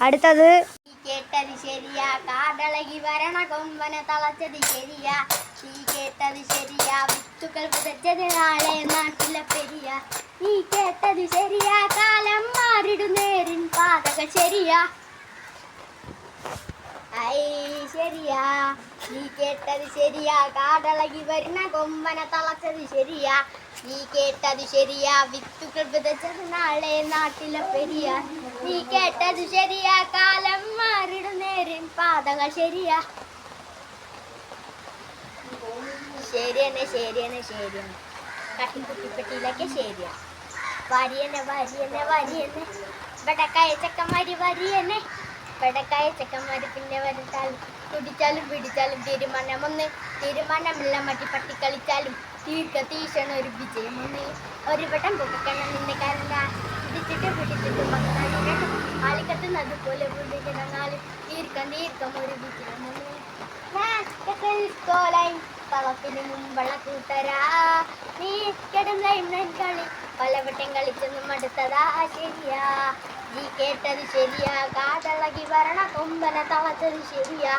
അടുത്തത് കേട്ടത് ശരിയാ, കാടളകി വരണ കൊമ്പന തളച്ചത് ശരിയാ. നീ കേട്ടത് ശരിയാ, വിത്തുകൾ വിതച്ചത് നാളെ നാട്ടിലെ പെരിയ. നീ കേട്ടത് ശരിയാ, കാലം മാറിടുന്നേരിൻ പാതകൾ ശരിയാ. ഐ ശരിയാ, നീ കേട്ടത് ശരിയാ, കാടളകി വരുന്ന കൊമ്പന തളച്ചത് ശരിയാ. നീ കേട്ടത് ശരിയാ, വിത്തുകൾ വിതച്ചത് നാളെ നാട്ടിലെ പെരിയ. നീ കേട്ടത് ശരിയാ, കാലം മാറിടുന്നേരിൻ പാതകൾ ശരിയാ. ശരിയെന്നെ ശരിയെന്നെ ശരിയെന്നെ കട്ടിക്കുട്ടിപ്പെട്ടിയിലൊക്കെ ശരിയാ. വരിയെന്നെ വരിയെന്നെ വരിയെന്നെ ബടക്കായ ചക്കന്മാരി വരിയെന്നെ. ബടക്കായ ചക്കന്മാരി പിന്നെ വരട്ടാലും കുടിച്ചാലും പിടിച്ചാലും തീരുമാനമൊന്ന്. തീരുമാനമില്ല മറ്റി പട്ടി കളിച്ചാലും തീർക്ക തീഷണ ഒരു വിജയമൊന്ന്. ഒരു വട്ടം പൊക്കണം നിന്റെ കരണ്ട പിടിച്ചിട്ട് പിടിച്ചിട്ട് മക്കളും ആളിക്കത്തുന്നത് പോലെ പിടിച്ചിടങ്ങാലും തീർക്കം തീർക്കം ഒരു വിജയമൊന്ന്. കളത്തിന് മുമ്പുള്ള കൂട്ടരാ, നീ കിടന്നയും കളി പലവട്ടം കളിച്ചൊന്നും അടുത്തതാ ശരിയാ. നീ കേട്ടത് ശരിയാ, കാതളകി വരണ കൊമ്പന തളച്ചത് ശരിയാ.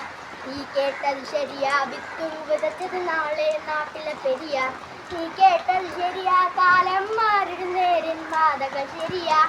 നീ കേട്ടത് ശരിയാ, വിത്തു വിതച്ചത് നാളെ നാട്ടിലെ പെരിയ. നീ കേട്ടത് ശരിയാ, കാലം മാറിടുന്നേരിൻ പാതകൾ ശരിയാ.